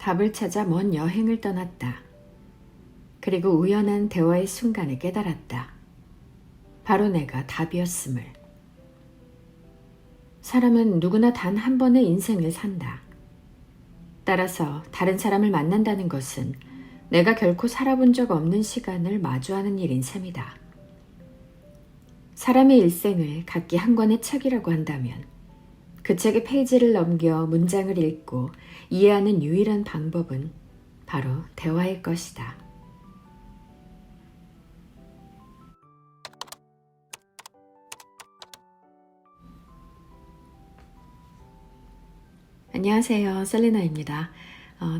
답을 찾아 먼 여행을 떠났다. 그리고 우연한 대화의 순간에 깨달았다. 바로 내가 답이었음을. 사람은 누구나 단 한 번의 인생을 산다. 따라서 다른 사람을 만난다는 것은 내가 결코 살아본 적 없는 시간을 마주하는 일인 셈이다. 사람의 일생을 각기 한 권의 책이라고 한다면 그 책의 페이지를 넘겨 문장을 읽고 이해하는 유일한 방법은 바로 대화일 것이다. 안녕하세요. 셀리나입니다.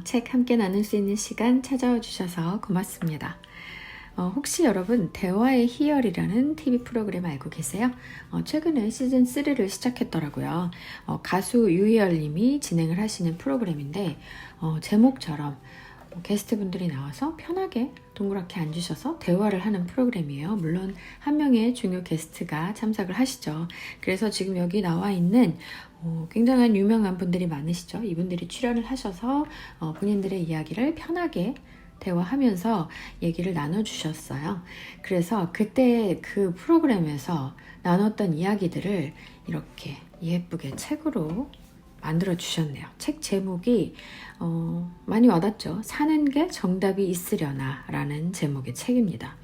책 함께 나눌 수 있는 시간 찾아와 주셔서 고맙습니다. 혹시 여러분 대화의 희열이라는 TV 프로그램 알고 계세요? 최근에 시즌 3를 시작했더라고요. 가수 유희열 님이 진행을 하시는 프로그램인데 제목처럼 게스트분들이 나와서 편하게 동그랗게 앉으셔서 대화를 하는 프로그램이에요. 물론 한 명의 중요 게스트가 참석을 하시죠. 그래서 지금 여기 나와 있는 굉장한 유명한 분들이 많으시죠. 이분들이 출연을 하셔서 본인들의 이야기를 편하게 대화하면서 얘기를 나눠주셨어요. 그래서 그때 그 프로그램에서 나눴던 이야기들을 이렇게 예쁘게 책으로 만들어 주셨네요. 책 제목이 많이 와닿죠. 사는 게 정답이 있으려나 라는 제목의 책입니다.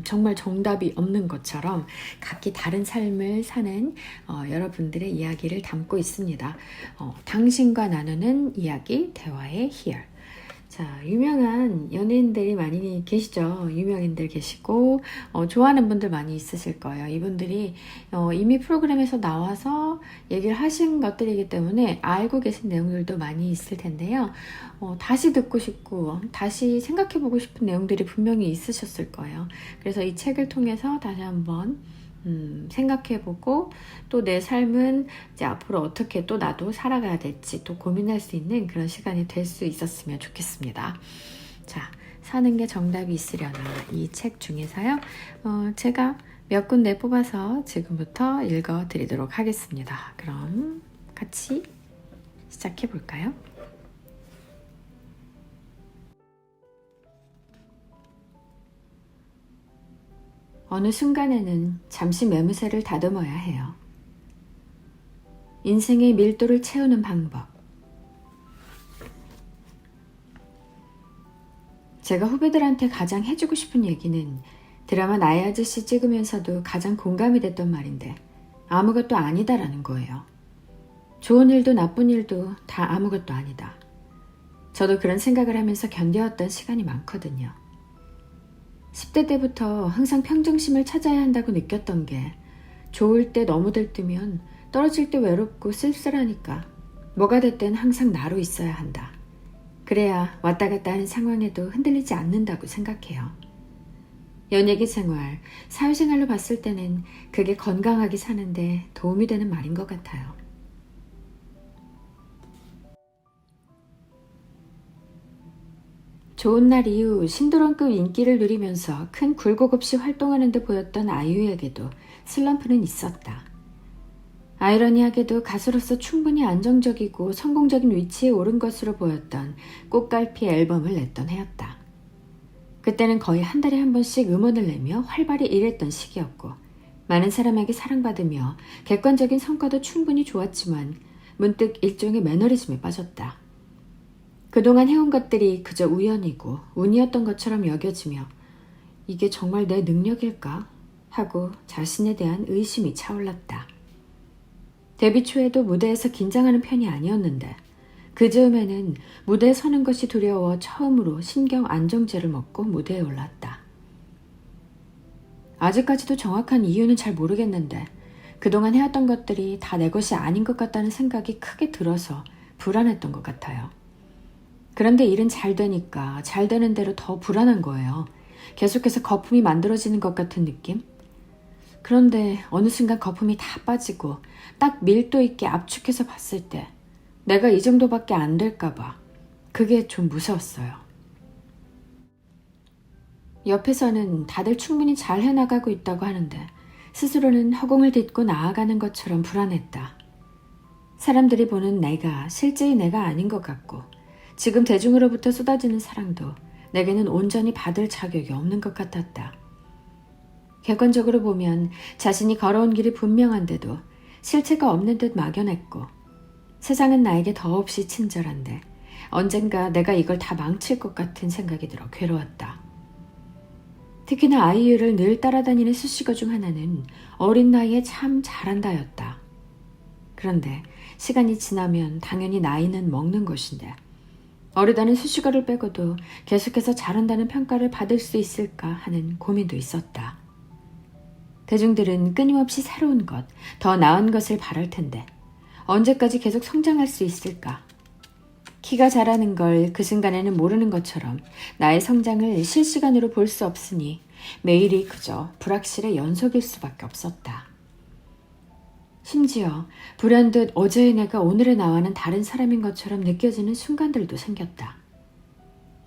정말 정답이 없는 것처럼 각기 다른 삶을 사는 여러분들의 이야기를 담고 있습니다. 당신과 나누는 이야기, 대화의 희열. 자, 유명한 연예인들이 많이 계시죠. 유명인들 계시고 좋아하는 분들 많이 있으실 거예요. 이분들이 이미 프로그램에서 나와서 얘기를 하신 것들이기 때문에 알고 계신 내용들도 많이 있을 텐데요. 다시 듣고 싶고 다시 생각해보고 싶은 내용들이 분명히 있으셨을 거예요. 그래서 이 책을 통해서 다시 한번 생각해보고 또 내 삶은 이제 앞으로 어떻게 또 나도 살아가야 될지 또 고민할 수 있는 그런 시간이 될 수 있었으면 좋겠습니다. 자, 사는 게 정답이 있으려나 이 책 중에서요. 제가 몇 군데 뽑아서 지금부터 읽어드리도록 하겠습니다. 그럼 같이 시작해 볼까요? 어느 순간에는 잠시 매무새를 다듬어야 해요. 인생의 밀도를 채우는 방법. 제가 후배들한테 가장 해주고 싶은 얘기는 드라마 나의 아저씨 찍으면서도 가장 공감이 됐던 말인데 아무것도 아니다라는 거예요. 좋은 일도 나쁜 일도 다 아무것도 아니다. 저도 그런 생각을 하면서 견뎌왔던 시간이 많거든요. 10대 때부터 항상 평정심을 찾아야 한다고 느꼈던 게 좋을 때 너무 들뜨면 떨어질 때 외롭고 쓸쓸하니까 뭐가 됐든 항상 나로 있어야 한다. 그래야 왔다 갔다 하는 상황에도 흔들리지 않는다고 생각해요. 연예계 생활, 사회생활로 봤을 때는 그게 건강하게 사는데 도움이 되는 말인 것 같아요. 좋은 날 이후 신드롬급 인기를 누리면서 큰 굴곡 없이 활동하는 데 보였던 아이유에게도 슬럼프는 있었다. 아이러니하게도 가수로서 충분히 안정적이고 성공적인 위치에 오른 것으로 보였던 꽃갈피 앨범을 냈던 해였다. 그때는 거의 한 달에 한 번씩 음원을 내며 활발히 일했던 시기였고 많은 사람에게 사랑받으며 객관적인 성과도 충분히 좋았지만 문득 일종의 매너리즘에 빠졌다. 그동안 해온 것들이 그저 우연이고 운이었던 것처럼 여겨지며 이게 정말 내 능력일까? 하고 자신에 대한 의심이 차올랐다. 데뷔 초에도 무대에서 긴장하는 편이 아니었는데 그 즈음에는 무대에 서는 것이 두려워 처음으로 신경 안정제를 먹고 무대에 올랐다. 아직까지도 정확한 이유는 잘 모르겠는데 그동안 해왔던 것들이 다 내 것이 아닌 것 같다는 생각이 크게 들어서 불안했던 것 같아요. 그런데 일은 잘 되니까 잘 되는 대로 더 불안한 거예요. 계속해서 거품이 만들어지는 것 같은 느낌? 그런데 어느 순간 거품이 다 빠지고 딱 밀도 있게 압축해서 봤을 때 내가 이 정도밖에 안 될까 봐 그게 좀 무서웠어요. 옆에서는 다들 충분히 잘 해나가고 있다고 하는데 스스로는 허공을 딛고 나아가는 것처럼 불안했다. 사람들이 보는 내가 실제의 내가 아닌 것 같고 지금 대중으로부터 쏟아지는 사랑도 내게는 온전히 받을 자격이 없는 것 같았다. 객관적으로 보면 자신이 걸어온 길이 분명한데도 실체가 없는 듯 막연했고, 세상은 나에게 더없이 친절한데 언젠가 내가 이걸 다 망칠 것 같은 생각이 들어 괴로웠다. 특히나 아이유를 늘 따라다니는 수식어 중 하나는 어린 나이에 참 잘한다였다. 그런데 시간이 지나면 당연히 나이는 먹는 것인데, 어리다는 수식어를 빼고도 계속해서 잘한다는 평가를 받을 수 있을까 하는 고민도 있었다. 대중들은 끊임없이 새로운 것, 더 나은 것을 바랄 텐데 언제까지 계속 성장할 수 있을까? 키가 자라는 걸 그 순간에는 모르는 것처럼 나의 성장을 실시간으로 볼 수 없으니 매일이 그저 불확실의 연속일 수밖에 없었다. 심지어 불현듯 어제의 내가 오늘의 나와는 다른 사람인 것처럼 느껴지는 순간들도 생겼다.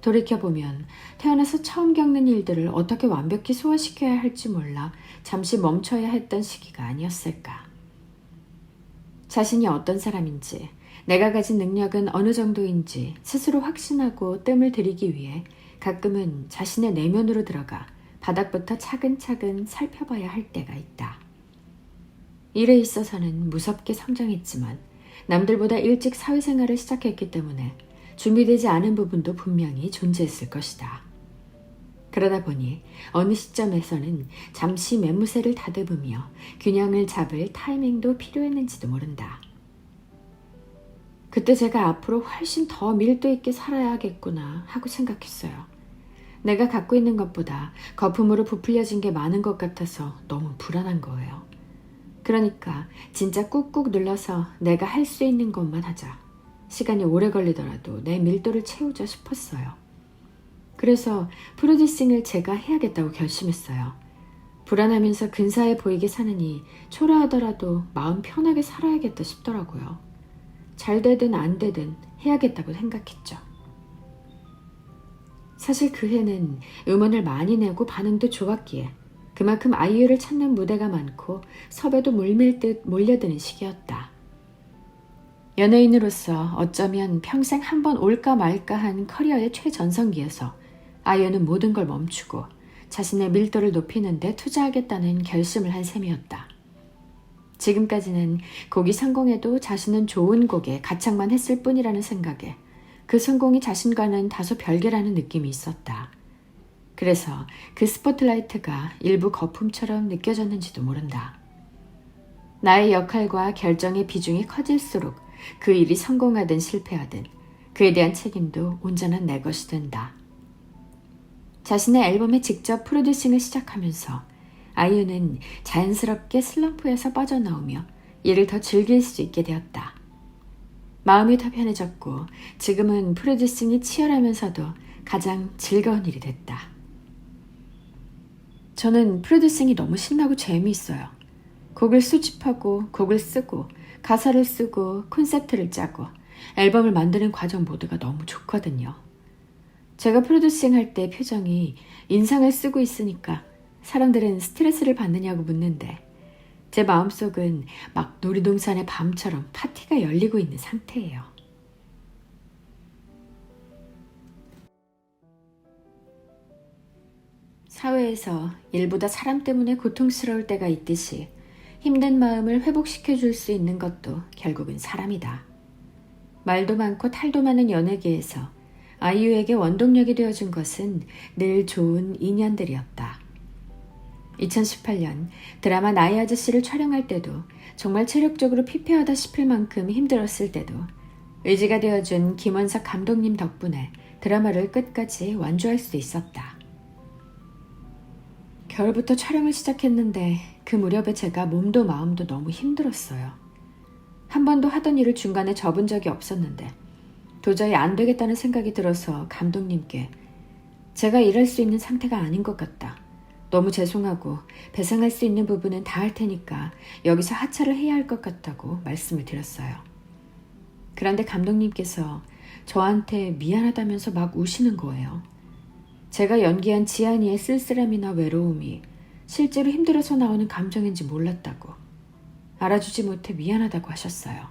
돌이켜보면 태어나서 처음 겪는 일들을 어떻게 완벽히 소화시켜야 할지 몰라 잠시 멈춰야 했던 시기가 아니었을까. 자신이 어떤 사람인지, 내가 가진 능력은 어느 정도인지 스스로 확신하고 뜸을 들이기 위해 가끔은 자신의 내면으로 들어가 바닥부터 차근차근 살펴봐야 할 때가 있다. 일에 있어서는 무섭게 성장했지만 남들보다 일찍 사회생활을 시작했기 때문에 준비되지 않은 부분도 분명히 존재했을 것이다. 그러다 보니 어느 시점에서는 잠시 매무새를 다듬으며 균형을 잡을 타이밍도 필요했는지도 모른다. 그때 제가 앞으로 훨씬 더 밀도 있게 살아야겠구나 하고 생각했어요. 내가 갖고 있는 것보다 거품으로 부풀려진 게 많은 것 같아서 너무 불안한 거예요. 그러니까 진짜 꾹꾹 눌러서 내가 할 수 있는 것만 하자. 시간이 오래 걸리더라도 내 밀도를 채우자 싶었어요. 그래서 프로듀싱을 제가 해야겠다고 결심했어요. 불안하면서 근사해 보이게 사느니 초라하더라도 마음 편하게 살아야겠다 싶더라고요. 잘 되든 안 되든 해야겠다고 생각했죠. 사실 그 해는 음원을 많이 내고 반응도 좋았기에 그만큼 아이유를 찾는 무대가 많고 섭외도 물밀듯 몰려드는 시기였다. 연예인으로서 어쩌면 평생 한 번 올까 말까 한 커리어의 최전성기에서 아이유는 모든 걸 멈추고 자신의 밀도를 높이는 데 투자하겠다는 결심을 한 셈이었다. 지금까지는 곡이 성공해도 자신은 좋은 곡에 가창만 했을 뿐이라는 생각에 그 성공이 자신과는 다소 별개라는 느낌이 있었다. 그래서 그 스포트라이트가 일부 거품처럼 느껴졌는지도 모른다. 나의 역할과 결정의 비중이 커질수록 그 일이 성공하든 실패하든 그에 대한 책임도 온전한 내 것이 된다. 자신의 앨범에 직접 프로듀싱을 시작하면서 아이유는 자연스럽게 슬럼프에서 빠져나오며 이를 더 즐길 수 있게 되었다. 마음이 더 편해졌고 지금은 프로듀싱이 치열하면서도 가장 즐거운 일이 됐다. 저는 프로듀싱이 너무 신나고 재미있어요. 곡을 수집하고 곡을 쓰고 가사를 쓰고 콘셉트를 짜고 앨범을 만드는 과정 모두가 너무 좋거든요. 제가 프로듀싱 할 때 표정이 인상을 쓰고 있으니까 사람들은 스트레스를 받느냐고 묻는데 제 마음속은 막 놀이동산의 밤처럼 파티가 열리고 있는 상태예요. 사회에서 일보다 사람 때문에 고통스러울 때가 있듯이 힘든 마음을 회복시켜줄 수 있는 것도 결국은 사람이다. 말도 많고 탈도 많은 연예계에서 아이유에게 원동력이 되어준 것은 늘 좋은 인연들이었다. 2018년 드라마 나의 아저씨를 촬영할 때도 정말 체력적으로 피폐하다 싶을 만큼 힘들었을 때도 의지가 되어준 김원석 감독님 덕분에 드라마를 끝까지 완주할 수 있었다. 겨울부터 촬영을 시작했는데 그 무렵에 제가 몸도 마음도 너무 힘들었어요. 한 번도 하던 일을 중간에 접은 적이 없었는데 도저히 안 되겠다는 생각이 들어서 감독님께 제가 일할 수 있는 상태가 아닌 것 같다. 너무 죄송하고 배상할 수 있는 부분은 다 할 테니까 여기서 하차를 해야 할 것 같다고 말씀을 드렸어요. 그런데 감독님께서 저한테 미안하다면서 막 우시는 거예요. 제가 연기한 지안이의 쓸쓸함이나 외로움이 실제로 힘들어서 나오는 감정인지 몰랐다고, 알아주지 못해 미안하다고 하셨어요.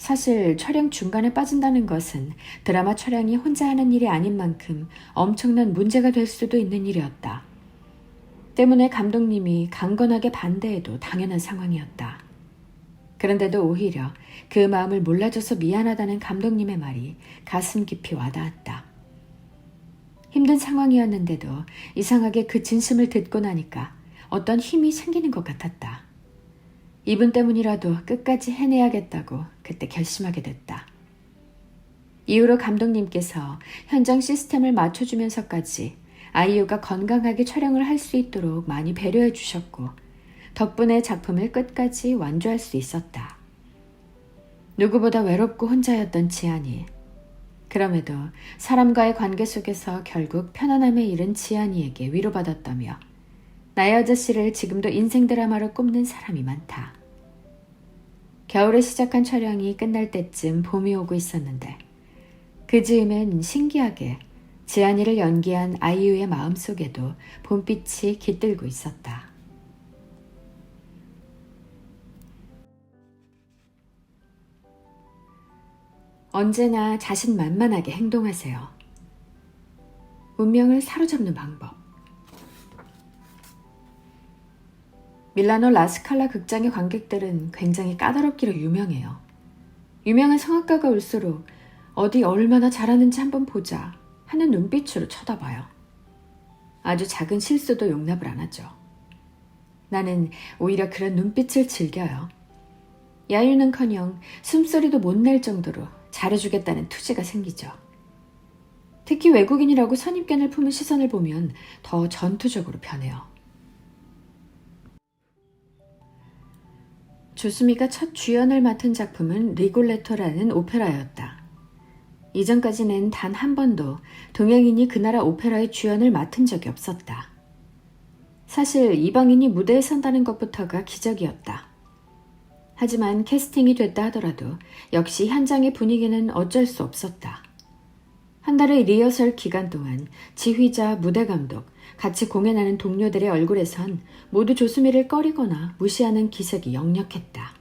사실 촬영 중간에 빠진다는 것은 드라마 촬영이 혼자 하는 일이 아닌 만큼 엄청난 문제가 될 수도 있는 일이었다. 때문에 감독님이 강건하게 반대해도 당연한 상황이었다. 그런데도 오히려 그 마음을 몰라줘서 미안하다는 감독님의 말이 가슴 깊이 와닿았다. 힘든 상황이었는데도 이상하게 그 진심을 듣고 나니까 어떤 힘이 생기는 것 같았다. 이분 때문이라도 끝까지 해내야겠다고 그때 결심하게 됐다. 이후로 감독님께서 현장 시스템을 맞춰주면서까지 아이유가 건강하게 촬영을 할 수 있도록 많이 배려해 주셨고 덕분에 작품을 끝까지 완주할 수 있었다. 누구보다 외롭고 혼자였던 지안이. 그럼에도 사람과의 관계 속에서 결국 편안함에 이른 지안이에게 위로받았다며 나의 아저씨를 지금도 인생 드라마로 꼽는 사람이 많다. 겨울에 시작한 촬영이 끝날 때쯤 봄이 오고 있었는데 그 즈음엔 신기하게 지안이를 연기한 아이유의 마음속에도 봄빛이 깃들고 있었다. 언제나 자신만만하게 행동하세요. 운명을 사로잡는 방법. 밀라노 라스칼라 극장의 관객들은 굉장히 까다롭기로 유명해요. 유명한 성악가가 올수록 어디 얼마나 잘하는지 한번 보자 하는 눈빛으로 쳐다봐요. 아주 작은 실수도 용납을 안 하죠. 나는 오히려 그런 눈빛을 즐겨요. 야유는커녕 숨소리도 못 낼 정도로 잘해주겠다는 투지가 생기죠. 특히 외국인이라고 선입견을 품은 시선을 보면 더 전투적으로 변해요. 조수미가 첫 주연을 맡은 작품은 리골레토라는 오페라였다. 이전까지는 단 한 번도 동양인이 그 나라 오페라의 주연을 맡은 적이 없었다. 사실 이방인이 무대에 선다는 것부터가 기적이었다. 하지만 캐스팅이 됐다 하더라도 역시 현장의 분위기는 어쩔 수 없었다. 한 달의 리허설 기간 동안 지휘자, 무대 감독, 같이 공연하는 동료들의 얼굴에선 모두 조수미를 꺼리거나 무시하는 기색이 역력했다.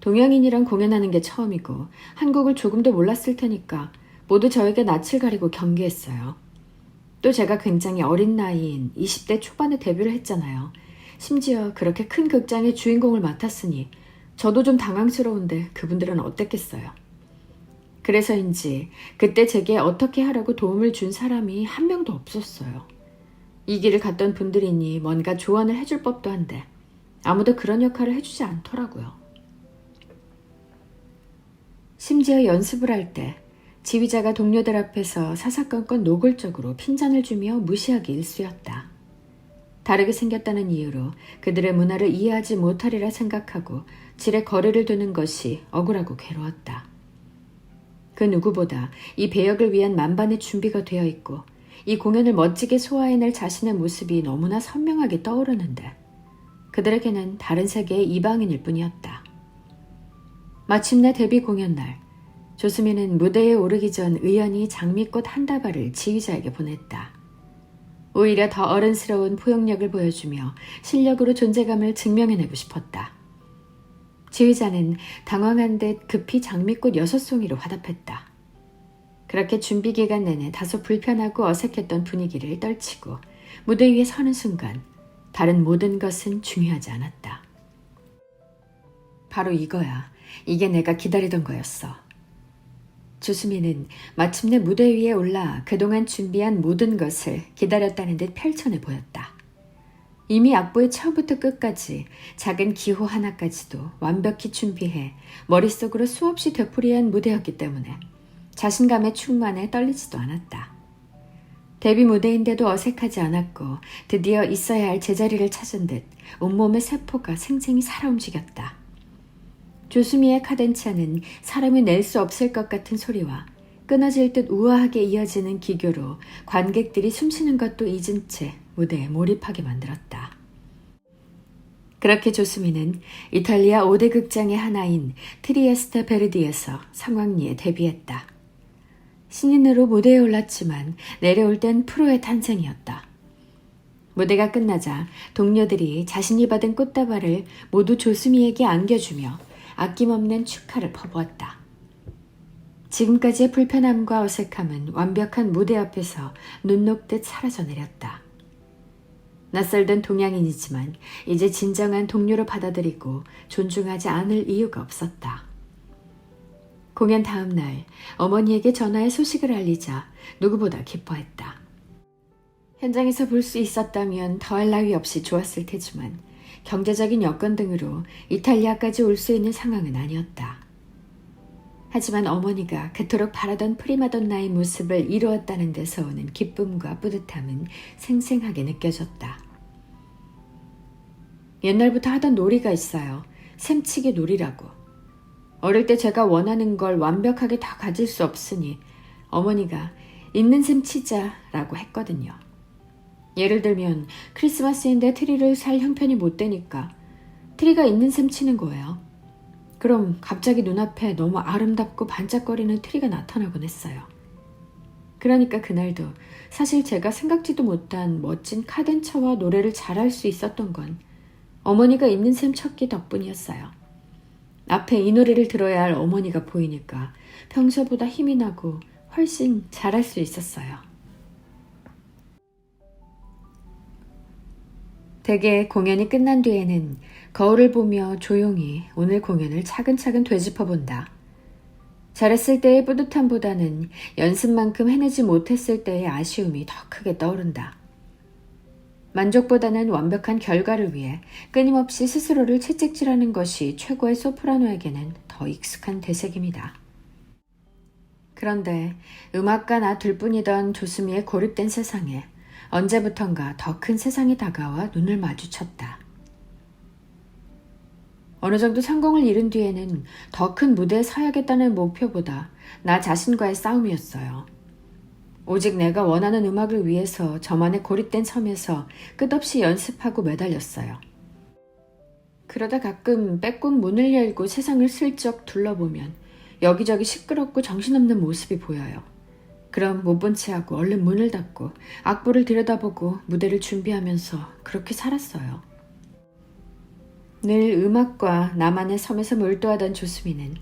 동양인이랑 공연하는 게 처음이고 한국을 조금도 몰랐을 테니까 모두 저에게 낯을 가리고 경계했어요. 또 제가 굉장히 어린 나이인 20대 초반에 데뷔를 했잖아요. 심지어 그렇게 큰 극장의 주인공을 맡았으니 저도 좀 당황스러운데 그분들은 어땠겠어요. 그래서인지 그때 제게 어떻게 하라고 도움을 준 사람이 한 명도 없었어요. 이 길을 갔던 분들이니 뭔가 조언을 해줄 법도 한데 아무도 그런 역할을 해주지 않더라고요. 심지어 연습을 할 때 지휘자가 동료들 앞에서 사사건건 노골적으로 핀잔을 주며 무시하기 일쑤였다. 다르게 생겼다는 이유로 그들의 문화를 이해하지 못하리라 생각하고 질에 거리를 두는 것이 억울하고 괴로웠다. 그 누구보다 이 배역을 위한 만반의 준비가 되어 있고 이 공연을 멋지게 소화해낼 자신의 모습이 너무나 선명하게 떠오르는데 그들에게는 다른 세계의 이방인일 뿐이었다. 마침내 데뷔 공연 날 조수미는 무대에 오르기 전 의연히 장미꽃 한 다발을 지휘자에게 보냈다. 오히려 더 어른스러운 포용력을 보여주며 실력으로 존재감을 증명해내고 싶었다. 지휘자는 당황한 듯 급히 장미꽃 6송이로 화답했다. 그렇게 준비 기간 내내 다소 불편하고 어색했던 분위기를 떨치고 무대 위에 서는 순간 다른 모든 것은 중요하지 않았다. 바로 이거야. 이게 내가 기다리던 거였어. 조수미는 마침내 무대 위에 올라 그동안 준비한 모든 것을 기다렸다는 듯 펼쳐내 보였다. 이미 악보의 처음부터 끝까지 작은 기호 하나까지도 완벽히 준비해 머릿속으로 수없이 되풀이한 무대였기 때문에 자신감에 충만해 떨리지도 않았다. 데뷔 무대인데도 어색하지 않았고 드디어 있어야 할 제자리를 찾은 듯 온몸의 세포가 생생히 살아 움직였다. 조수미의 카덴차는 사람이 낼 수 없을 것 같은 소리와 끊어질 듯 우아하게 이어지는 기교로 관객들이 숨쉬는 것도 잊은 채 무대에 몰입하게 만들었다. 그렇게 조수미는 이탈리아 5대 극장의 하나인 트리에스테 베르디에서 성황리에 데뷔했다. 신인으로 무대에 올랐지만 내려올 땐 프로의 탄생이었다. 무대가 끝나자 동료들이 자신이 받은 꽃다발을 모두 조수미에게 안겨주며 아낌없는 축하를 퍼부었다. 지금까지의 불편함과 어색함은 완벽한 무대 앞에서 눈 녹듯 사라져 내렸다. 낯설던 동양인이지만 이제 진정한 동료로 받아들이고 존중하지 않을 이유가 없었다. 공연 다음 날 어머니에게 전화해 소식을 알리자 누구보다 기뻐했다. 현장에서 볼 수 있었다면 더할 나위 없이 좋았을 테지만 경제적인 여건 등으로 이탈리아까지 올 수 있는 상황은 아니었다. 하지만 어머니가 그토록 바라던 프리마돈나의 모습을 이루었다는 데서 오는 기쁨과 뿌듯함은 생생하게 느껴졌다. 옛날부터 하던 놀이가 있어요. 셈치기 놀이라고. 어릴 때 제가 원하는 걸 완벽하게 다 가질 수 없으니 어머니가 있는 셈 치자라고 했거든요. 예를 들면 크리스마스인데 트리를 살 형편이 못 되니까 트리가 있는 셈 치는 거예요. 그럼 갑자기 눈앞에 너무 아름답고 반짝거리는 트리가 나타나곤 했어요. 그러니까 그날도 사실 제가 생각지도 못한 멋진 카덴처와 노래를 잘할 수 있었던 건 어머니가 있는 셈 쳤기 덕분이었어요. 앞에 이 노래를 들어야 할 어머니가 보이니까 평소보다 힘이 나고 훨씬 잘할 수 있었어요. 대개 공연이 끝난 뒤에는 거울을 보며 조용히 오늘 공연을 차근차근 되짚어본다. 잘했을 때의 뿌듯함보다는 연습만큼 해내지 못했을 때의 아쉬움이 더 크게 떠오른다. 만족보다는 완벽한 결과를 위해 끊임없이 스스로를 채찍질하는 것이 최고의 소프라노에게는 더 익숙한 대색입니다. 그런데 음악가 나 둘뿐이던 조수미의 고립된 세상에 언제부턴가 더 큰 세상이 다가와 눈을 마주쳤다. 어느 정도 성공을 이룬 뒤에는 더 큰 무대에 서야겠다는 목표보다 나 자신과의 싸움이었어요. 오직 내가 원하는 음악을 위해서 저만의 고립된 섬에서 끝없이 연습하고 매달렸어요. 그러다 가끔 빼꼼 문을 열고 세상을 슬쩍 둘러보면 여기저기 시끄럽고 정신없는 모습이 보여요. 그럼 못 본 채 하고 얼른 문을 닫고 악보를 들여다보고 무대를 준비하면서 그렇게 살았어요. 늘 음악과 나만의 섬에서 몰두하던 조수미는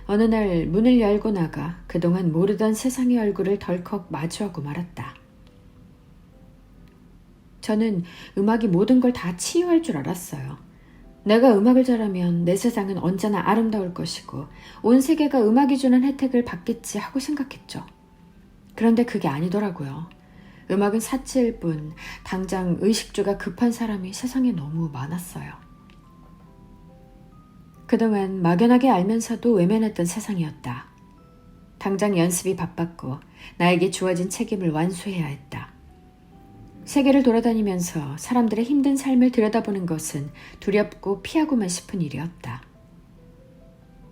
어느 날 문을 열고 나가 그동안 모르던 세상의 얼굴을 덜컥 마주하고 말았다. 저는 음악이 모든 걸 다 치유할 줄 알았어요. 내가 음악을 잘하면 내 세상은 언제나 아름다울 것이고 온 세계가 음악이 주는 혜택을 받겠지 하고 생각했죠. 그런데 그게 아니더라고요. 음악은 사치일 뿐 당장 의식주가 급한 사람이 세상에 너무 많았어요. 그동안 막연하게 알면서도 외면했던 세상이었다. 당장 연습이 바빴고 나에게 주어진 책임을 완수해야 했다. 세계를 돌아다니면서 사람들의 힘든 삶을 들여다보는 것은 두렵고 피하고만 싶은 일이었다.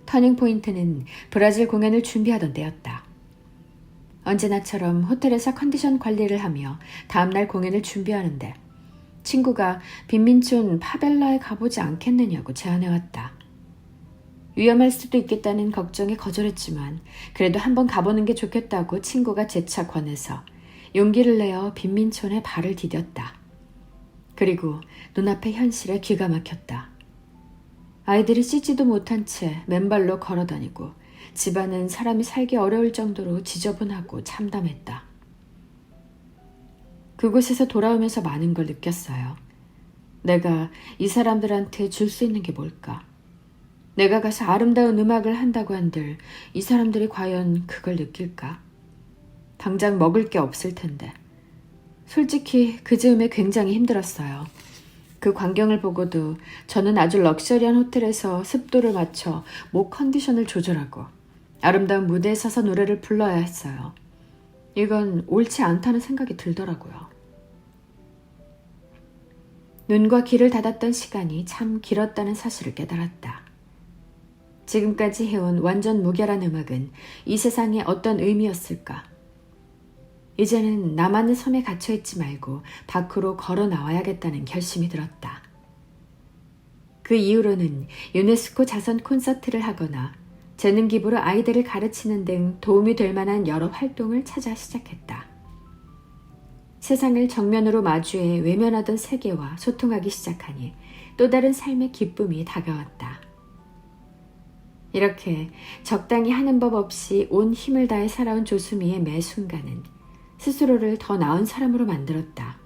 터닝포인트는 브라질 공연을 준비하던 때였다. 언제나처럼 호텔에서 컨디션 관리를 하며 다음날 공연을 준비하는데 친구가 빈민촌 파벨라에 가보지 않겠느냐고 제안해왔다. 위험할 수도 있겠다는 걱정에 거절했지만 그래도 한번 가보는 게 좋겠다고 친구가 재차 권해서 용기를 내어 빈민촌에 발을 디뎠다. 그리고 눈앞의 현실에 귀가 막혔다. 아이들이 씻지도 못한 채 맨발로 걸어다니고 집안은 사람이 살기 어려울 정도로 지저분하고 참담했다. 그곳에서 돌아오면서 많은 걸 느꼈어요. 내가 이 사람들한테 줄 수 있는 게 뭘까? 내가 가서 아름다운 음악을 한다고 한들 이 사람들이 과연 그걸 느낄까? 당장 먹을 게 없을 텐데. 솔직히 그 즈음에 굉장히 힘들었어요. 그 광경을 보고도 저는 아주 럭셔리한 호텔에서 습도를 맞춰 목 컨디션을 조절하고 아름다운 무대에 서서 노래를 불러야 했어요. 이건 옳지 않다는 생각이 들더라고요. 눈과 귀를 닫았던 시간이 참 길었다는 사실을 깨달았다. 지금까지 해온 완전 무결한 음악은 이 세상에 어떤 의미였을까? 이제는 나만의 섬에 갇혀있지 말고 밖으로 걸어 나와야겠다는 결심이 들었다. 그 이후로는 유네스코 자선 콘서트를 하거나 재능 기부로 아이들을 가르치는 등 도움이 될 만한 여러 활동을 찾아 시작했다. 세상을 정면으로 마주해 외면하던 세계와 소통하기 시작하니 또 다른 삶의 기쁨이 다가왔다. 이렇게 적당히 하는 법 없이 온 힘을 다해 살아온 조수미의 매 순간은 스스로를 더 나은 사람으로 만들었다.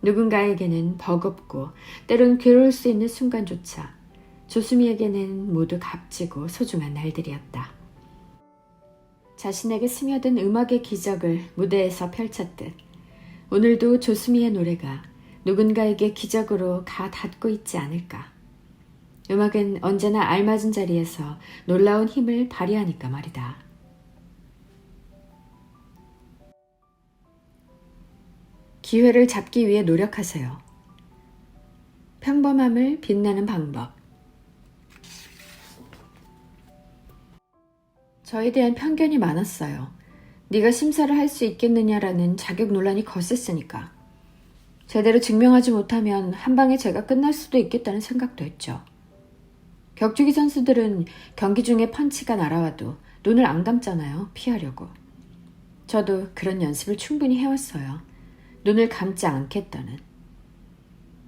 누군가에게는 버겁고 때론 괴로울 수 있는 순간조차 조수미에게는 모두 값지고 소중한 날들이었다. 자신에게 스며든 음악의 기적을 무대에서 펼쳤듯 오늘도 조수미의 노래가 누군가에게 기적으로 가 닿고 있지 않을까. 음악은 언제나 알맞은 자리에서 놀라운 힘을 발휘하니까 말이다. 기회를 잡기 위해 노력하세요. 평범함을 빛나는 방법. 저에 대한 편견이 많았어요. 네가 심사를 할 수 있겠느냐라는 자격 논란이 거셌으니까. 제대로 증명하지 못하면 한 방에 제가 끝날 수도 있겠다는 생각도 했죠. 격투기 선수들은 경기 중에 펀치가 날아와도 눈을 안 감잖아요. 피하려고. 저도 그런 연습을 충분히 해왔어요. 눈을 감지 않겠다는.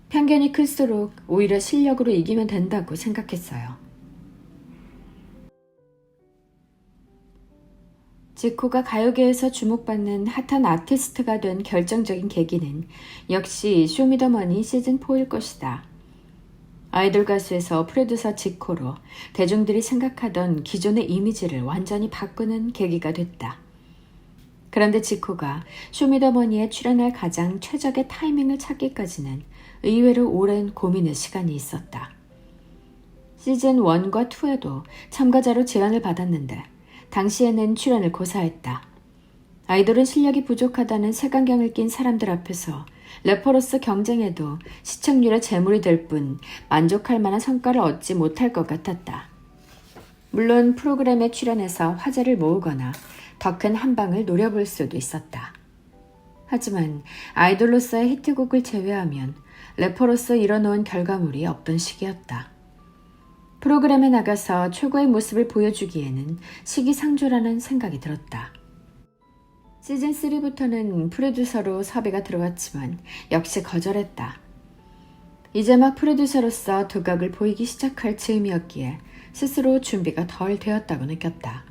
편견이 클수록 오히려 실력으로 이기면 된다고 생각했어요. 지코가 가요계에서 주목받는 핫한 아티스트가 된 결정적인 계기는 역시 쇼미더머니 시즌4일 것이다. 아이돌 가수에서 프로듀서 지코로 대중들이 생각하던 기존의 이미지를 완전히 바꾸는 계기가 됐다. 그런데 지코가 쇼미더머니에 출연할 가장 최적의 타이밍을 찾기까지는 의외로 오랜 고민의 시간이 있었다. 시즌1과 2에도 참가자로 제안을 받았는데 당시에는 출연을 고사했다. 아이돌은 실력이 부족하다는 색안경을 낀 사람들 앞에서 래퍼로서 경쟁해도 시청률의 재물이 될 뿐 만족할 만한 성과를 얻지 못할 것 같았다. 물론 프로그램에 출연해서 화제를 모으거나 더 큰 한방을 노려볼 수도 있었다. 하지만 아이돌로서의 히트곡을 제외하면 래퍼로서 이뤄놓은 결과물이 없던 시기였다. 프로그램에 나가서 최고의 모습을 보여주기에는 시기상조라는 생각이 들었다. 시즌3부터는 프로듀서로 섭외가 들어왔지만 역시 거절했다. 이제 막 프로듀서로서 두각을 보이기 시작할 즈음이었기에 스스로 준비가 덜 되었다고 느꼈다.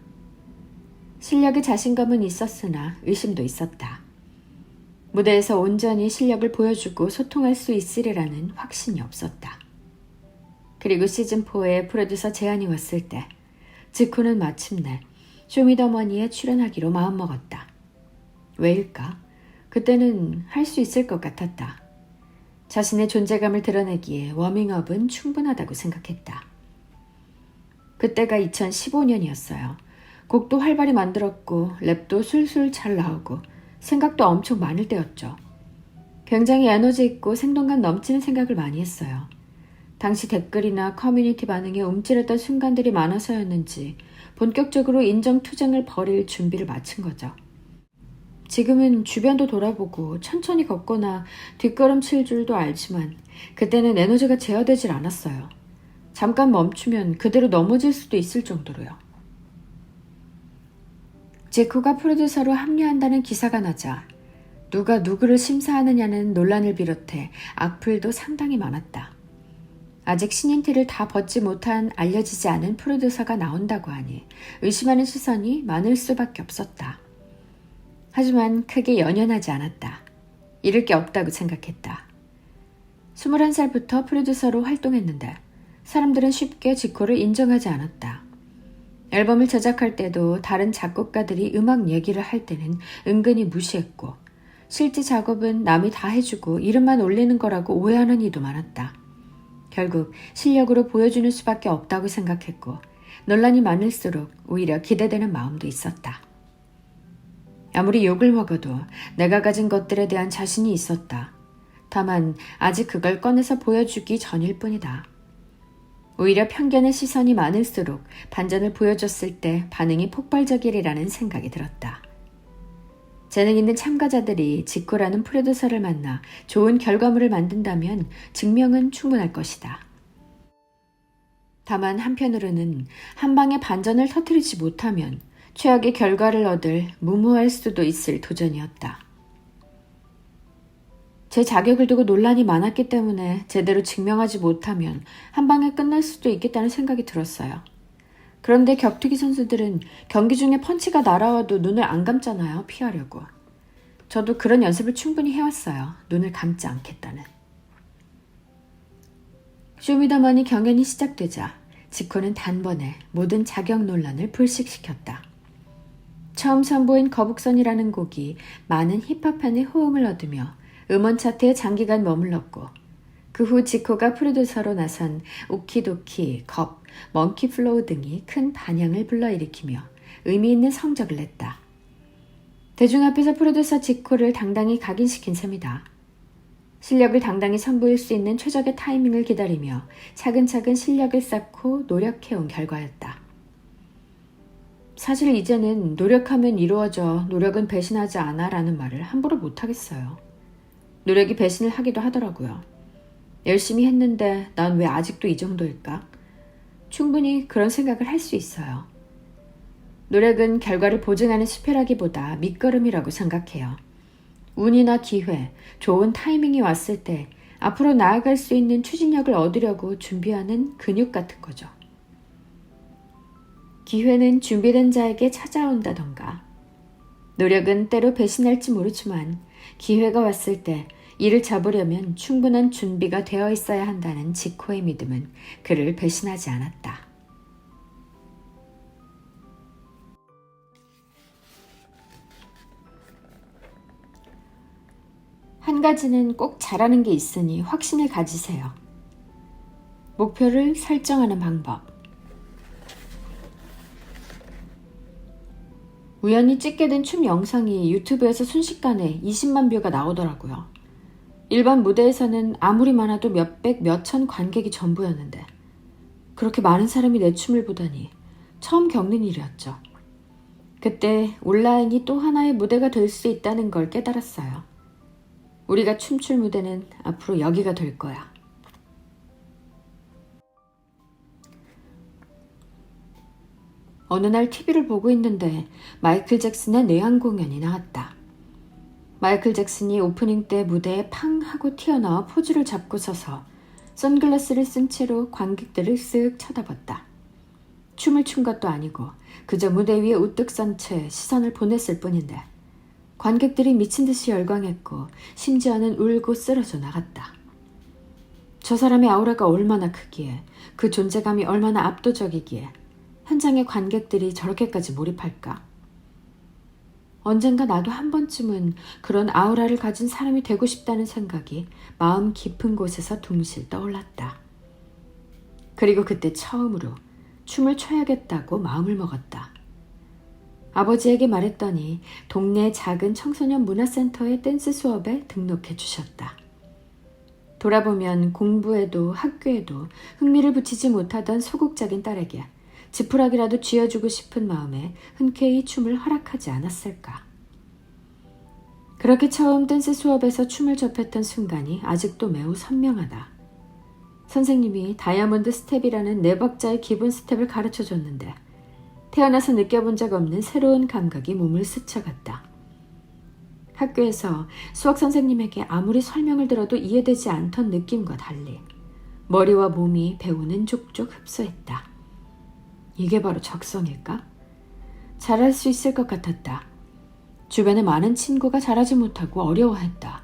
실력의 자신감은 있었으나 의심도 있었다. 무대에서 온전히 실력을 보여주고 소통할 수 있으리라는 확신이 없었다. 그리고 시즌4에 프로듀서 제안이 왔을 때 지코는 마침내 쇼미더머니에 출연하기로 마음먹었다. 왜일까? 그때는 할 수 있을 것 같았다. 자신의 존재감을 드러내기에 워밍업은 충분하다고 생각했다. 그때가 2015년이었어요. 곡도 활발히 만들었고 랩도 술술 잘 나오고 생각도 엄청 많을 때였죠. 굉장히 에너지 있고 생동감 넘치는 생각을 많이 했어요. 당시 댓글이나 커뮤니티 반응에 움찔했던 순간들이 많아서였는지 본격적으로 인정투쟁을 벌일 준비를 마친 거죠. 지금은 주변도 돌아보고 천천히 걷거나 뒷걸음칠 줄도 알지만 그때는 에너지가 제어되질 않았어요. 잠깐 멈추면 그대로 넘어질 수도 있을 정도로요. 지코가 프로듀서로 합류한다는 기사가 나자 누가 누구를 심사하느냐는 논란을 비롯해 악플도 상당히 많았다. 아직 신인 티를 다 벗지 못한 알려지지 않은 프로듀서가 나온다고 하니 의심하는 시선이 많을 수밖에 없었다. 하지만 크게 연연하지 않았다. 잃을 게 없다고 생각했다. 21살부터 프로듀서로 활동했는데 사람들은 쉽게 지코를 인정하지 않았다. 앨범을 제작할 때도 다른 작곡가들이 음악 얘기를 할 때는 은근히 무시했고 실제 작업은 남이 다 해주고 이름만 올리는 거라고 오해하는 이도 많았다. 결국 실력으로 보여주는 수밖에 없다고 생각했고 논란이 많을수록 오히려 기대되는 마음도 있었다. 아무리 욕을 먹어도 내가 가진 것들에 대한 자신이 있었다. 다만 아직 그걸 꺼내서 보여주기 전일 뿐이다. 오히려 편견의 시선이 많을수록 반전을 보여줬을 때 반응이 폭발적이리라는 생각이 들었다. 재능 있는 참가자들이 지코라는 프로듀서를 만나 좋은 결과물을 만든다면 증명은 충분할 것이다. 다만 한편으로는 한 방에 반전을 터뜨리지 못하면 최악의 결과를 얻을 무모할 수도 있을 도전이었다. 제 자격을 두고 논란이 많았기 때문에 제대로 증명하지 못하면 한 방에 끝날 수도 있겠다는 생각이 들었어요. 그런데 격투기 선수들은 경기 중에 펀치가 날아와도 눈을 안 감잖아요. 피하려고. 저도 그런 연습을 충분히 해왔어요. 눈을 감지 않겠다는. 쇼미더머니 경연이 시작되자 지코는 단번에 모든 자격 논란을 불식시켰다. 처음 선보인 거북선이라는 곡이 많은 힙합팬의 호응을 얻으며 음원 차트에 장기간 머물렀고 그 후 지코가 프로듀서로 나선 오키도키, 겁, 먼키플로우 등이 큰 반향을 불러일으키며 의미 있는 성적을 냈다. 대중 앞에서 프로듀서 지코를 당당히 각인시킨 셈이다. 실력을 당당히 선보일 수 있는 최적의 타이밍을 기다리며 차근차근 실력을 쌓고 노력해온 결과였다. 사실 이제는 노력하면 이루어져, 노력은 배신하지 않아 라는 말을 함부로 못하겠어요. 노력이 배신을 하기도 하더라고요. 열심히 했는데 난 왜 아직도 이 정도일까? 충분히 그런 생각을 할 수 있어요. 노력은 결과를 보증하는 수표라기보다 밑거름이라고 생각해요. 운이나 기회, 좋은 타이밍이 왔을 때 앞으로 나아갈 수 있는 추진력을 얻으려고 준비하는 근육 같은 거죠. 기회는 준비된 자에게 찾아온다던가 노력은 때로 배신할지 모르지만 기회가 왔을 때 이를 잡으려면 충분한 준비가 되어 있어야 한다는 지코의 믿음은 그를 배신하지 않았다. 한 가지는 꼭 잘하는 게 있으니 확신을 가지세요. 목표를 설정하는 방법. 우연히 찍게 된 춤 영상이 유튜브에서 순식간에 20만 뷰가 나오더라고요. 일반 무대에서는 아무리 많아도 몇백, 몇천 관객이 전부였는데 그렇게 많은 사람이 내 춤을 보다니 처음 겪는 일이었죠. 그때 온라인이 또 하나의 무대가 될 수 있다는 걸 깨달았어요. 우리가 춤출 무대는 앞으로 여기가 될 거야. 어느 날 TV를 보고 있는데 마이클 잭슨의 내한 공연이 나왔다. 마이클 잭슨이 오프닝 때 무대에 팡 하고 튀어나와 포즈를 잡고 서서 선글라스를 쓴 채로 관객들을 쓱 쳐다봤다. 춤을 춘 것도 아니고 그저 무대 위에 우뚝 선 채 시선을 보냈을 뿐인데 관객들이 미친 듯이 열광했고 심지어는 울고 쓰러져 나갔다. 저 사람의 아우라가 얼마나 크기에 그 존재감이 얼마나 압도적이기에 현장의 관객들이 저렇게까지 몰입할까? 언젠가 나도 한 번쯤은 그런 아우라를 가진 사람이 되고 싶다는 생각이 마음 깊은 곳에서 둥실 떠올랐다. 그리고 그때 처음으로 춤을 춰야겠다고 마음을 먹었다. 아버지에게 말했더니 동네 작은 청소년 문화센터의 댄스 수업에 등록해 주셨다. 돌아보면 공부에도 학교에도 흥미를 붙이지 못하던 소극적인 딸에게 지푸라기라도 쥐어주고 싶은 마음에 흔쾌히 춤을 허락하지 않았을까. 그렇게 처음 댄스 수업에서 춤을 접했던 순간이 아직도 매우 선명하다. 선생님이 다이아몬드 스텝이라는 4박자의 기본 스텝을 가르쳐줬는데 태어나서 느껴본 적 없는 새로운 감각이 몸을 스쳐갔다. 학교에서 수학 선생님에게 아무리 설명을 들어도 이해되지 않던 느낌과 달리 머리와 몸이 배우는 족족 흡수했다. 이게 바로 적성일까? 잘할 수 있을 것 같았다. 주변에 많은 친구가 잘하지 못하고 어려워했다.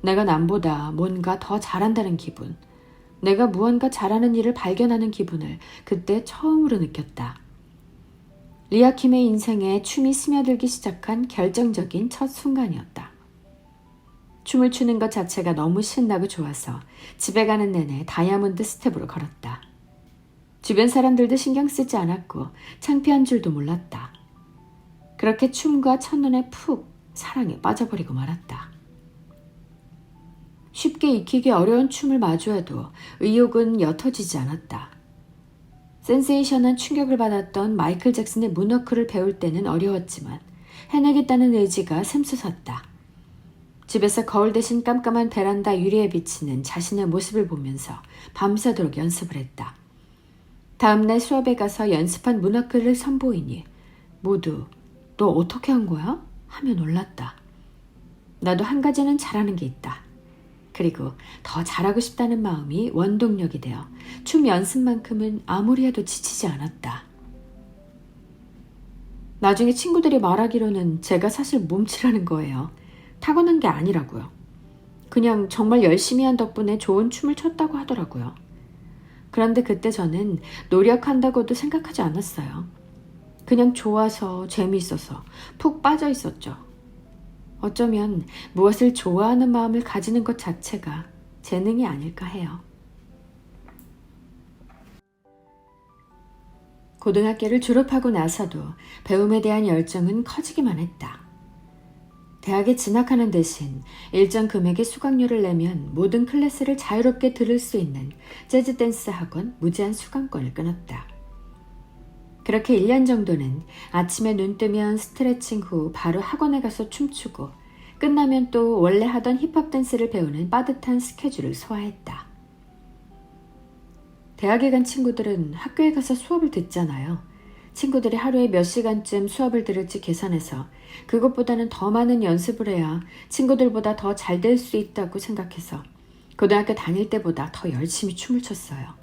내가 남보다 뭔가 더 잘한다는 기분, 내가 무언가 잘하는 일을 발견하는 기분을 그때 처음으로 느꼈다. 리아킴의 인생에 춤이 스며들기 시작한 결정적인 첫 순간이었다. 춤을 추는 것 자체가 너무 신나고 좋아서 집에 가는 내내 다이아몬드 스텝으로 걸었다. 주변 사람들도 신경 쓰지 않았고 창피한 줄도 몰랐다. 그렇게 춤과 첫눈에 푹 사랑에 빠져버리고 말았다. 쉽게 익히기 어려운 춤을 마주해도 의욕은 옅어지지 않았다. 센세이션한 충격을 받았던 마이클 잭슨의 문워크를 배울 때는 어려웠지만 해내겠다는 의지가 샘솟았다. 집에서 거울 대신 깜깜한 베란다 유리에 비치는 자신의 모습을 보면서 밤새도록 연습을 했다. 다음날 수업에 가서 연습한 문워크를 선보이니 모두 너 어떻게 한 거야? 하며 놀랐다. 나도 한 가지는 잘하는 게 있다. 그리고 더 잘하고 싶다는 마음이 원동력이 되어 춤 연습만큼은 아무리 해도 지치지 않았다. 나중에 친구들이 말하기로는 제가 사실 몸치라는 거예요. 타고난 게 아니라고요. 그냥 정말 열심히 한 덕분에 좋은 춤을 췄다고 하더라고요. 그런데 그때 저는 노력한다고도 생각하지 않았어요. 그냥 좋아서 재미있어서 푹 빠져 있었죠. 어쩌면 무엇을 좋아하는 마음을 가지는 것 자체가 재능이 아닐까 해요. 고등학교를 졸업하고 나서도 배움에 대한 열정은 커지기만 했다. 대학에 진학하는 대신 일정 금액의 수강료를 내면 모든 클래스를 자유롭게 들을 수 있는 재즈 댄스 학원 무제한 수강권을 끊었다. 그렇게 1년 정도는 아침에 눈 뜨면 스트레칭 후 바로 학원에 가서 춤추고 끝나면 또 원래 하던 힙합 댄스를 배우는 빠듯한 스케줄을 소화했다. 대학에 간 친구들은 학교에 가서 수업을 듣잖아요. 친구들이 하루에 몇 시간쯤 수업을 들을지 계산해서 그것보다는 더 많은 연습을 해야 친구들보다 더 잘 될 수 있다고 생각해서 고등학교 다닐 때보다 더 열심히 춤을 췄어요.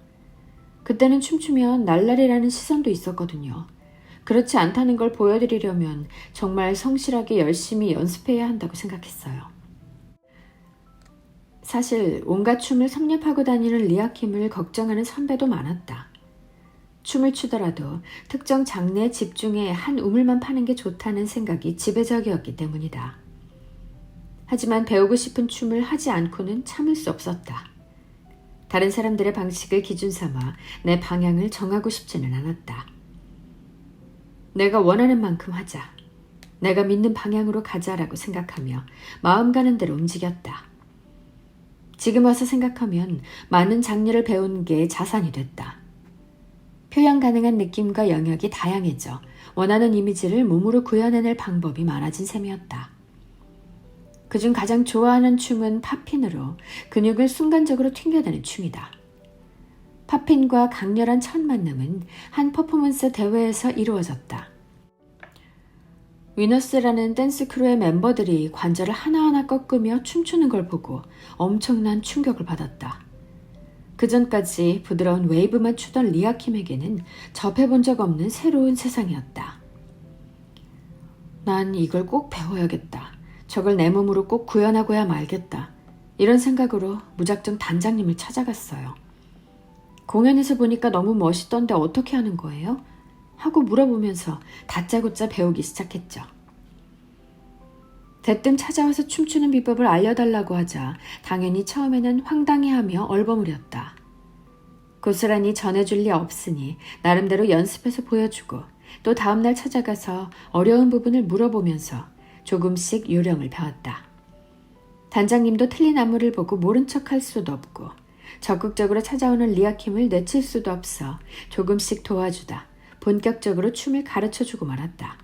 그때는 춤추면 날라리라는 시선도 있었거든요. 그렇지 않다는 걸 보여드리려면 정말 성실하게 열심히 연습해야 한다고 생각했어요. 사실 온갖 춤을 섭렵하고 다니는 리아킴을 걱정하는 선배도 많았다. 춤을 추더라도 특정 장르에 집중해 한 우물만 파는 게 좋다는 생각이 지배적이었기 때문이다. 하지만 배우고 싶은 춤을 하지 않고는 참을 수 없었다. 다른 사람들의 방식을 기준 삼아 내 방향을 정하고 싶지는 않았다. 내가 원하는 만큼 하자. 내가 믿는 방향으로 가자라고 생각하며 마음 가는 대로 움직였다. 지금 와서 생각하면 많은 장르를 배운 게 자산이 됐다. 표현 가능한 느낌과 영역이 다양해져 원하는 이미지를 몸으로 구현해낼 방법이 많아진 셈이었다. 그중 가장 좋아하는 춤은 팝핀으로 근육을 순간적으로 튕겨내는 춤이다. 팝핀과 강렬한 첫 만남은 한 퍼포먼스 대회에서 이루어졌다. 위너스라는 댄스 크루의 멤버들이 관절을 하나하나 꺾으며 춤추는 걸 보고 엄청난 충격을 받았다. 그전까지 부드러운 웨이브만 추던 리아킴에게는 접해본 적 없는 새로운 세상이었다. 난 이걸 꼭 배워야겠다. 저걸 내 몸으로 꼭 구현하고야 말겠다. 이런 생각으로 무작정 단장님을 찾아갔어요. 공연에서 보니까 너무 멋있던데 어떻게 하는 거예요? 하고 물어보면서 다짜고짜 배우기 시작했죠. 대뜸 찾아와서 춤추는 비법을 알려달라고 하자 당연히 처음에는 황당해하며 얼버무렸다. 고스란히 전해줄 리 없으니 나름대로 연습해서 보여주고 또 다음날 찾아가서 어려운 부분을 물어보면서 조금씩 요령을 배웠다. 단장님도 틀린 안무를 보고 모른 척할 수도 없고 적극적으로 찾아오는 리아킴을 내칠 수도 없어 조금씩 도와주다 본격적으로 춤을 가르쳐주고 말았다.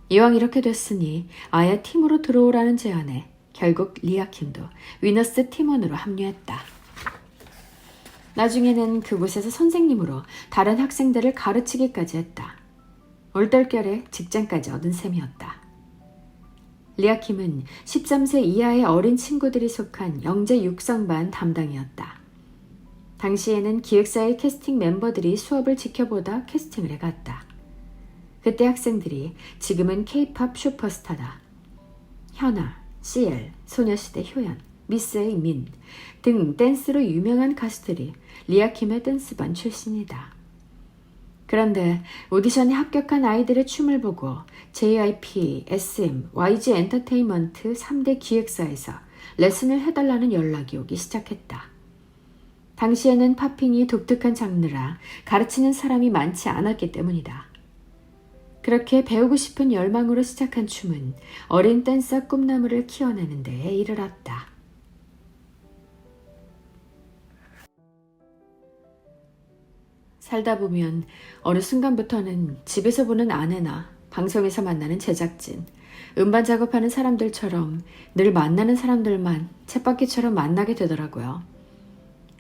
이왕 이렇게 됐으니 아예 팀으로 들어오라는 제안에 결국 리아킴도 위너스 팀원으로 합류했다. 나중에는 그곳에서 선생님으로 다른 학생들을 가르치기까지 했다. 올떨결에 직장까지 얻은 셈이었다. 리아킴은 13세 이하의 어린 친구들이 속한 영재 육성반 담당이었다. 당시에는 기획사의 캐스팅 멤버들이 수업을 지켜보다 캐스팅을 해갔다. 그때 학생들이 지금은 K-팝 슈퍼스타다. 현아, CL, 소녀시대 효연, 미스 A 민 등 댄스로 유명한 가수들이 리아킴의 댄스반 출신이다. 그런데 오디션에 합격한 아이들의 춤을 보고 JYP, SM, YG 엔터테인먼트 3대 기획사에서 레슨을 해달라는 연락이 오기 시작했다. 당시에는 팝핑이 독특한 장르라 가르치는 사람이 많지 않았기 때문이다. 그렇게 배우고 싶은 열망으로 시작한 춤은 어린 댄서 꿈나무를 키워내는 데에 이르렀다. 살다 보면 어느 순간부터는 집에서 보는 아내나 방송에서 만나는 제작진, 음반 작업하는 사람들처럼 늘 만나는 사람들만 쳇바퀴처럼 만나게 되더라고요.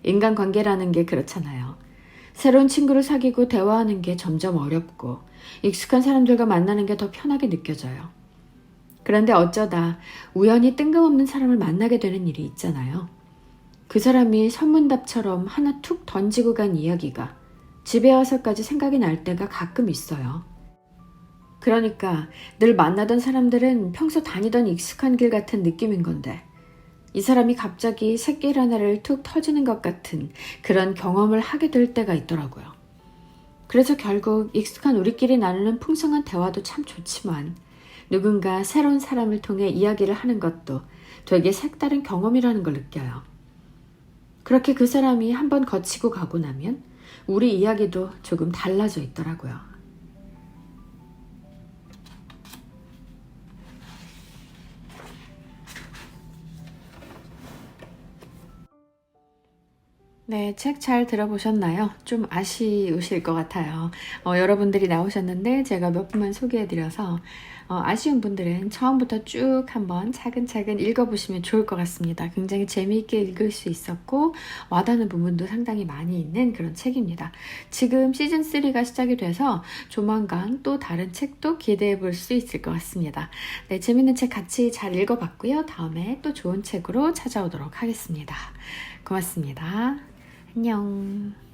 인간관계라는 게 그렇잖아요. 새로운 친구를 사귀고 대화하는 게 점점 어렵고 익숙한 사람들과 만나는 게 더 편하게 느껴져요. 그런데 어쩌다 우연히 뜬금없는 사람을 만나게 되는 일이 있잖아요. 그 사람이 선문답처럼 하나 툭 던지고 간 이야기가 집에 와서까지 생각이 날 때가 가끔 있어요. 그러니까 늘 만나던 사람들은 평소 다니던 익숙한 길 같은 느낌인 건데 이 사람이 갑자기 새길 하나를 툭 터지는 것 같은 그런 경험을 하게 될 때가 있더라고요. 그래서 결국 익숙한 우리끼리 나누는 풍성한 대화도 참 좋지만 누군가 새로운 사람을 통해 이야기를 하는 것도 되게 색다른 경험이라는 걸 느껴요. 그렇게 그 사람이 한번 거치고 가고 나면 우리 이야기도 조금 달라져 있더라고요. 네, 책 잘 들어보셨나요? 좀 아쉬우실 것 같아요. 여러분들이 나오셨는데 제가 몇 분만 소개해드려서 아쉬운 분들은 처음부터 쭉 한번 차근차근 읽어보시면 좋을 것 같습니다. 굉장히 재미있게 읽을 수 있었고 와닿는 부분도 상당히 많이 있는 그런 책입니다. 지금 시즌3가 시작이 돼서 조만간 또 다른 책도 기대해 볼 수 있을 것 같습니다. 네, 재밌는 책 같이 잘 읽어봤고요. 다음에 또 좋은 책으로 찾아오도록 하겠습니다. 고맙습니다. 안녕.